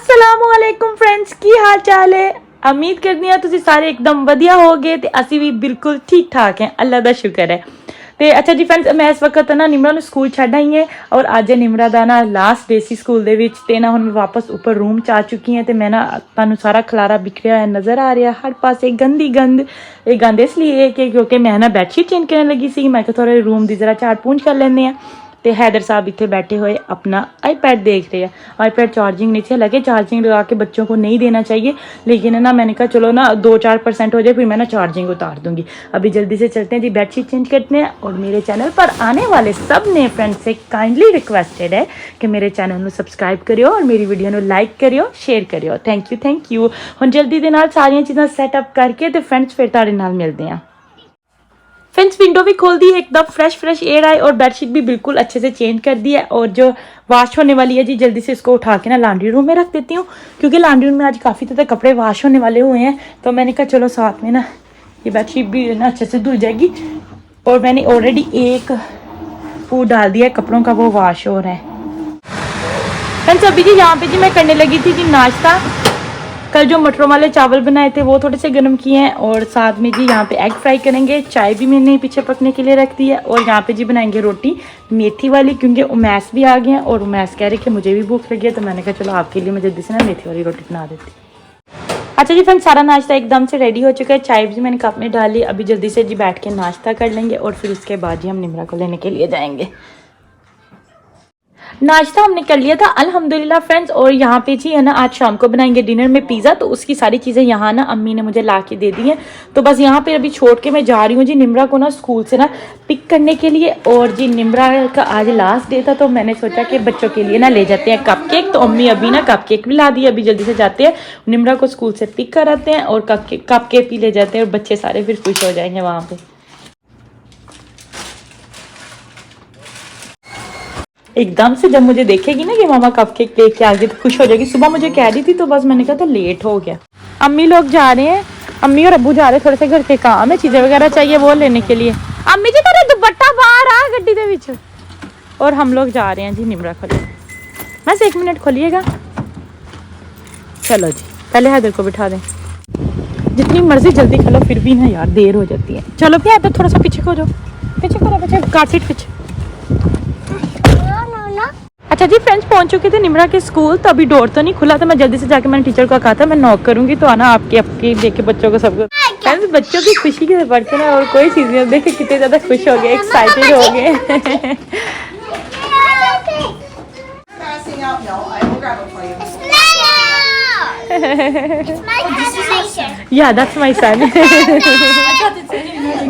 अस्सलामुअलैकुम फ्रेंड्स, की हाल चाल है। उम्मीद करनी है तुसी सारे एकदम वधिया हो गए ते असी भी बिल्कुल ठीक ठाक हैं, अल्लाह दा शुक्र है। ਤੇ ਅੱਛਾ ਜੀ ਫਰੈਂਡਸ, ਮੈਂ ਇਸ ਵਕਤ ਨਾ ਨਿਮਰਾ ਨੂੰ ਸਕੂਲ ਛੱਡ ਆਈ ਹਾਂ ਔਰ ਅੱਜ ਨਿਮਰਾ ਦਾ ਨਾ ਲਾਸਟ ਡੇ ਸੀ ਸਕੂਲ ਦੇ ਵਿੱਚ ਤੇ ਨਾ ਹੁਣ ਮੈਂ ਵਾਪਸ ਉੱਪਰ ਰੂਮ ਚ ਆ ਚੁੱਕੀ ਹਾਂ ਤੇ ਮੈਂ ਨਾ ਤੁਹਾਨੂੰ ਸਾਰਾ ਖਲਾਰਾ ਬਿਖਰਿਆ ਹੋਇਆ ਨਜ਼ਰ ਆ ਰਿਹਾ, ਹਰ ਪਾਸੇ ਗੰਦੀ ਗੰਦ। ਇਹ ਗੰਦ ਇਸ ਲਈ ਹੈ ਕਿ ਕਿਉਂਕਿ ਮੈਂ ਨਾ ਬੈਡਸ਼ੀਟ ਚੇਂਜ ਕਰਨ ਲੱਗੀ ਸੀ, ਮੈਂ ਕਿਹਾ ਥੋੜਾ रूम ਦੀ ਜ਼ਰਾ ਝਾੜ ਪੂੰਝ ਕਰ ਲੈਂਦੇ ਆ। तो हैदर साहब इतने बैठे हुए अपना आईपैड देख रहे हैं। आईपैड चार्जिंग नहीं थी, हालांकि चार्जिंग लगा के बच्चों को नहीं देना चाहिए, लेकिन है ना मैंने कहा चलो ना 2-4% हो जाए फिर मैं ना चार्जिंग उतार दूंगी। अभी जल्दी से चलते हैं जी, बेडशीट चेंज करते हैं। और मेरे चैनल पर आने वाले सब ने फ्रेंड्स से काइंडली रिक्वेस्टेड है कि मेरे चैनल में सबसक्राइब करियो और मेरी वीडियो में लाइक करियो, शेयर करियो। Thank you. हुण जल्दी दे नाल सारियां चीज़ां सैटअप करके तो फ्रेंड्स फिर तुहाडे नाल मिलते हैं। फ्रेंड्स विंडो भी खोल दी है, एकदम फ्रेश एयर आए और बेडशीट भी बिल्कुल अच्छे से चेंज कर दी है। और जो वॉश होने वाली है जी, जल्दी से इसको उठा के ना लॉन्ड्री रूम में रख देती हूँ, क्योंकि लॉन्ड्री रूम में आज काफ़ी ज़्यादा कपड़े वॉश होने वाले हुए हैं। तो मैंने कहा चलो साथ में ना ये बेडशीट भी ना अच्छे से धुल जाएगी। और मैंने ऑलरेडी एक वो डाल दिया है कपड़ों का, वो वॉश हो रहा है। फ्रेंड्स अभी जी यहाँ पे जी मैं करने लगी थी जी नाश्ता। कल जो मटरों वाले चावल बनाए थे वो थोड़े से गर्म किए हैं और साथ में जी यहाँ पे एग फ्राई करेंगे। चाय भी मैंने पीछे पकने के लिए रख दी है और यहाँ पे जी बनाएंगे रोटी मेथी वाली, क्योंकि उमैस भी आ गए हैं और उमैस कह रहे कि मुझे भी भूख लगी है, तो मैंने कहा चलो आपके लिए मैं जल्दी से ना मेथी वाली रोटी बना देती। अच्छा जी फ्रेंड्स, सारा नाश्ता एकदम से रेडी हो चुका है, चाय भी मैंने कप में डाली। अभी जल्दी से जी बैठ के नाश्ता कर लेंगे और फिर उसके बाद जी हम निमरा को लेने के लिए जाएंगे। नाश्ता हमने कर लिया था अल्हम्दुलिल्लाह फ्रेंड्स। और यहाँ पे जी है ना आज शाम को बनाएंगे डिनर में पिज़्ज़ा, तो उसकी सारी चीज़ें यहाँ ना अम्मी ने मुझे ला के दे दी हैं। तो बस यहाँ पे अभी छोड़ के मैं जा रही हूँ जी निमरा को ना स्कूल से ना पिक करने के लिए। और जी निमरा का आज लास्ट डे था, तो मैंने सोचा कि बच्चों के लिए ना ले जाते हैं कपकेक। तो अम्मी अभी ना कपकेक भी ला दी, अभी जल्दी से जाते हैं निमरा को स्कूल से पिक कराते हैं और कपकेक भी ले जाते हैं और बच्चे सारे फिर खुश हो जाएंगे वहाँ पर। एकदम से जब मुझे देखेगी ना कि मामा कपकेक लेके आ गए तो खुश हो जाएगी। सुबह मुझे कह रही थी तो बस मैंने कहा था लेट हो गया। अम्मी लोग जा रहे हैं, अम्मी और अब्बू जा रहे हैं, थोड़े से घर के काम है, चीजें वगैरह चाहिए वो लेने के लिए। अम्मी जी तेरा दुपट्टा बाहर आ गड्डी दे विच। और हम लोग जा रहे हैं जी निमरा को लेने। बस 1 मिनट खोलिएगा। चलो जी पहले हैदर को बिठा दें, जितनी मर्जी जल्दी खोलो फिर भी ना यार देर हो जाती है। चलो भी हैदर थोड़ा सा पीछे को जाओ, पीछे करो, पीछे कार सीट पीछे। अच्छा जी फ्रेंड्स, पहुंच चुके थे निमरा के स्कूल, तो अभी डोर तो नहीं खुला था। मैं जल्दी से जाके मैंने टीचर को कहा था मैं नॉक करूंगी तो आना आपके देखे बच्चों को सबको। फ्रेंड्स बच्चों की खुशी के बढ़ते ना और कोई चीज़ नहीं, देखे कितने ज़्यादा खुश हो गए, एक्साइटेड हो गए। Yeah, that's my son.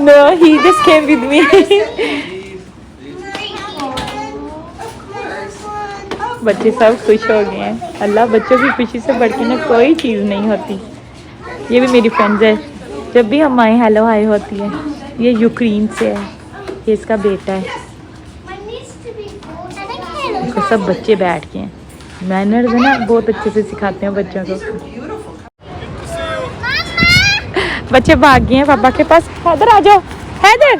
No, he just came with me. बच्चे सब खुश हो गए हैं। अल्लाह, बच्चों की खुशी से बढ़ के ना कोई चीज़ नहीं होती। ये भी मेरी फ्रेंड्स है, जब भी हम आए हेलो हाय होती है। ये यूक्रेन से है, ये इसका बेटा है। तो सब बच्चे बैठ के हैं, मैनर्स है ना बहुत अच्छे से सिखाते हैं बच्चों को। बच्चे भाग गए हैं पापा के पास। हैदर आ जाओ, हैदर।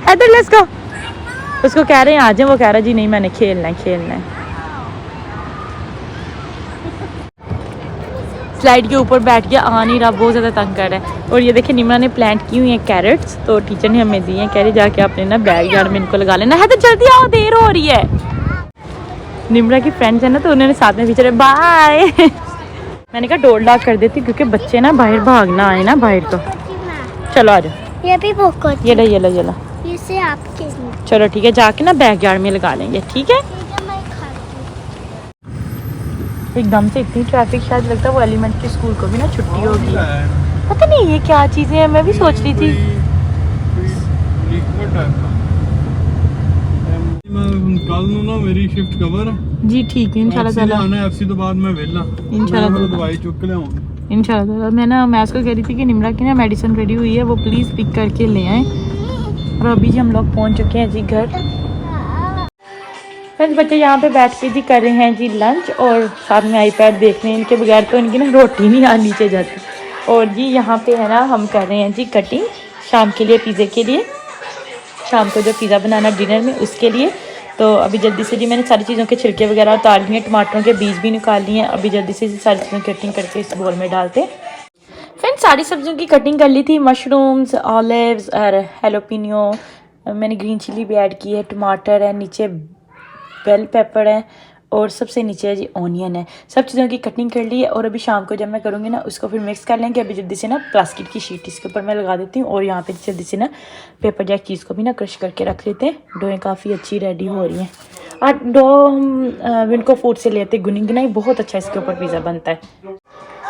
Haider let's go. उसको कह रहे हैं आ जाए, वो कह रहा है जी नहीं मैंने खेलना है। स्लाइड के ऊपर बैठ गया, आ नहीं रहा, बहुत ज़्यादा तंग कर रहा है। और ये देखिए निमरा ने प्लांट की हुई है कैरेट्स, तो टीचर ने हमें दी है, कह रही जाके आपने ना बैग यार्ड में इनको लगा लेना है। तो जल्दी आओ, देर हो रही है। निमरा की फ्रेंड्स है ना, तो उन्होंने साथ में पीछे बाय। मैंने कहा डोर लॉक कर देती, क्योंकि बच्चे ना बाहर भागना आए ना बाहर। तो चलो आ जाओ, ये भी बहुत ये लो इसे आपके। चलो ठीक है, जाके ना बैग यार्ड में लगा लेंगे, ठीक है। एकदम से इतनी ट्रैफिक, शायद लगता है वो एलिमेंट्री स्कूल को भी ना छुट्टी होगी। पता नहीं ये क्या चीज़ें हैं, मैं भी सोच रही थी। कल ना मेरी शिफ्ट कवर जी ठीक है इंशाल्लाह ताला। एफसी तो बाद मैं वेला इंशाल्लाह ताला दवाई चुक ले आऊंगा इंशाल्लाह ताला। मैं ना मैस को कह रही थी कि निमरा की ना मेडिसिन रेडी हुई है, वो प्लीज़ पिक करके ले आए। और अभी जी हम लोग पहुंच चुके हैं जी घर। फ्रेंड्स बच्चे यहाँ पे बैठ के जी कर रहे हैं जी लंच और साथ में आईपैड देख रहे हैं। इनके बगैर तो इनकी ना रोटी नहीं नीचे जाती। और जी यहाँ पे है ना हम कर रहे हैं जी कटिंग शाम के लिए, पिज़्ज़े के लिए। शाम को जो पिज़्ज़ा बनाना डिनर में उसके लिए। तो अभी जल्दी से जी मैंने सारी चीज़ों के छिलके वगैरह उतार लिए हैं, टमाटरों के बीज भी निकाल लिए हैं। अभी जल्दी से सारी चीज़ों की कटिंग करके इस बोल में डालते हैं। फ्रेंड्स सारी सब्जियों की कटिंग कर ली थी, मशरूम्स, ऑलिव्स और हेलोपिनियो, मैंने ग्रीन चिली भी ऐड की है, टमाटर है, नीचे बेल पेपर है और सबसे नीचे है जी ऑनियन है। सब चीज़ों की कटिंग कर ली है और अभी शाम को जब मैं करूँगी ना उसको फिर मिक्स कर लेंगे। अभी जल्दी से ना प्लास्टिक की शीट इसके ऊपर मैं लगा देती हूँ और यहाँ पे जल्दी से ना पेपर जैक चीज़ को भी ना क्रश करके रख लेते हैं। डोएं काफ़ी अच्छी रेडी हो रही हैं और डो हम विनको फूड से लेते हैं, गुनी गुनाई बहुत अच्छा इसके ऊपर पिज़्ज़ा बनता है।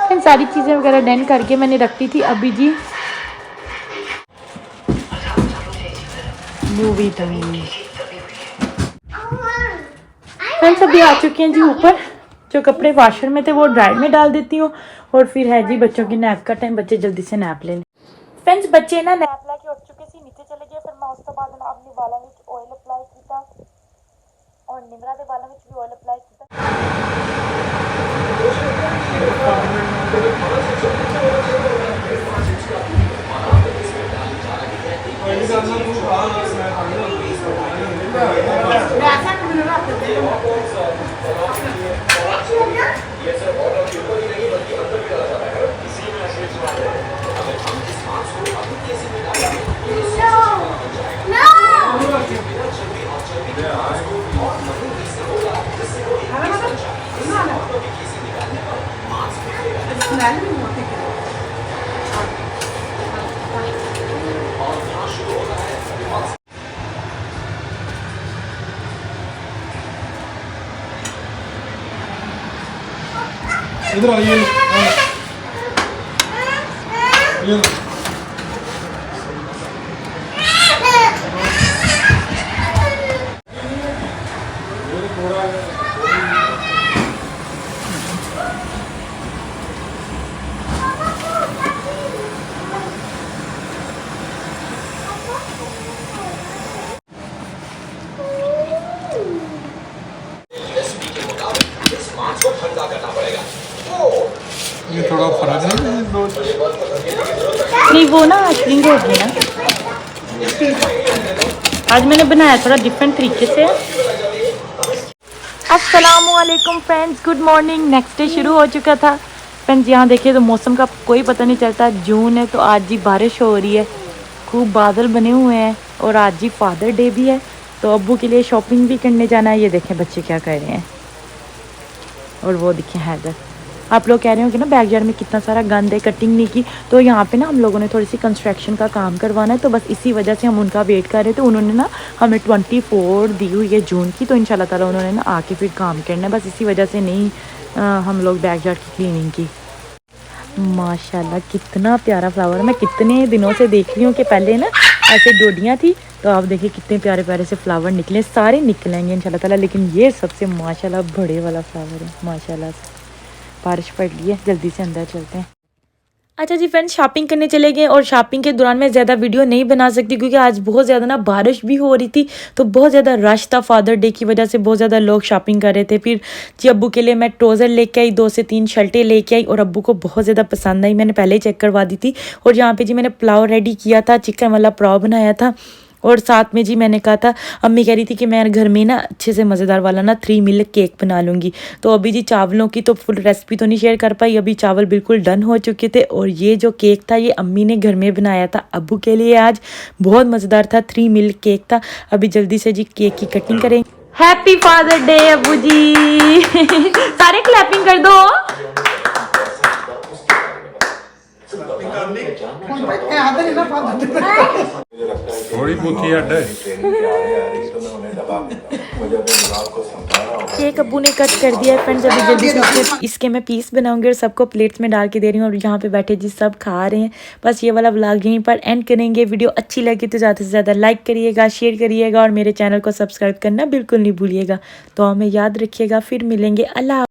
फिर सारी चीज़ें वगैरह डन करके मैंने रखी थी। अभी जी मूवी टाइम। फ्रेंड्स अभी आ चुके हैं जी ऊपर, जो कपड़े वॉशर में थे वो ड्रायर में डाल देती हूँ और फिर है जी बच्चों की नैप का टाइम, बच्चे जल्दी से नैप ले लें। फ्रेंड्स बच्चे ना नैप ला के उठ चुके थे, नीचे चले गए। फिर मैं उसके बाद ना अपनी बालों में ऑयल अप्लाई किया और निमरा के बालों में भी ऑयल अप्लाई किया। इधर आइए। ये थोड़ा फर्क है दो। नहीं वो ना श्रिंक होगी ना, आज मैंने बनाया थोड़ा डिफरेंट तरीके से। अस्सलामुअलैकुम friends, good morning. Next day शुरू हो चुका था। फ्रेंड्स यहाँ देखिए तो मौसम का कोई पता नहीं चलता, जून है तो आज जी बारिश हो रही है, खूब बादल बने हुए हैं और आज जी फादर डे भी है तो अब्बू के लिए शॉपिंग भी करने जाना है। ये देखें बच्चे क्या कर रहे हैं और वो देखें हैदर। आप लोग कह रहे हो कि ना बैकयार्ड में कितना सारा गंद है, कटिंग नहीं की, तो यहाँ पे ना हम लोगों ने थोड़ी सी कंस्ट्रक्शन का काम करवाना है तो बस इसी वजह से हम उनका वेट कर रहे थे। उन्होंने ना हमें 24 दी हुई है जून की, तो इंशाल्लाह ताला उन्होंने ना आके फिर काम करना है, बस इसी वजह से नहीं हम लोग बैकयार्ड की क्लीनिंग की। माशाल्लाह कितना प्यारा फ्लावर, मैं कितने दिनों से देख रही हूँ कि पहले ना ऐसे डोडियाँ थी, तो आप देखिए कितने प्यारे प्यारे से फ्लावर निकले, सारे निकलेंगे इंशाल्लाह ताला, लेकिन ये सबसे माशाल्लाह बड़े वाला फ्लावर है माशाल्लाह से। बारिश पड़ रही है, जल्दी से अंदर चलते हैं। अच्छा जी फ्रेंड्स, शॉपिंग करने चले गए और शॉपिंग के दौरान मैं ज़्यादा वीडियो नहीं बना सकती क्योंकि आज बहुत ज़्यादा ना बारिश भी हो रही थी, तो बहुत ज़्यादा रश था। फादर डे की वजह से बहुत ज़्यादा लोग शॉपिंग कर रहे थे। फिर जी अब्बू के लिए मैं ट्राउज़र लेके आई, 2 से 3 शर्टें लेके आई और अब्बू को बहुत ज़्यादा पसंद आई, मैंने पहले ही चेक करवा दी थी। और यहाँ पे जी मैंने पुलाव रेडी किया था, चिकन वाला पुलाव बनाया था और साथ में जी मैंने कहा था, अम्मी कह रही थी कि मैं घर में ना अच्छे से मज़ेदार वाला ना 3 मिल्क केक बना लूँगी। तो अभी जी चावलों की तो फुल रेसिपी तो नहीं शेयर कर पाई, अभी चावल बिल्कुल डन हो चुके थे और ये जो केक था ये अम्मी ने घर में बनाया था अब्बू के लिए, आज बहुत मज़ेदार था, 3 मिल्क केक था। अभी जल्दी से जी केक की कटिंग करें। हैप्पी फादर डे अब्बू जी सारे क्लैपिंग कर दो। थोड़ी बुद्धि हट है। केक अब्बू ने कट कर दिया है फ्रेंड्स, अभी जल्दी से इसके मैं पीस बनाऊंगी और सबको प्लेट्स में डाल के दे रही हूँ और यहाँ पे बैठे जी सब खा रहे हैं। बस ये वाला व्लॉग यहीं पर एंड करेंगे। वीडियो अच्छी लगी तो ज़्यादा से ज़्यादा लाइक करिएगा, शेयर करिएगा और मेरे चैनल को सब्सक्राइब करना बिल्कुल नहीं भूलिएगा। तो हमें याद रखिएगा, फिर मिलेंगे। अल्लाह।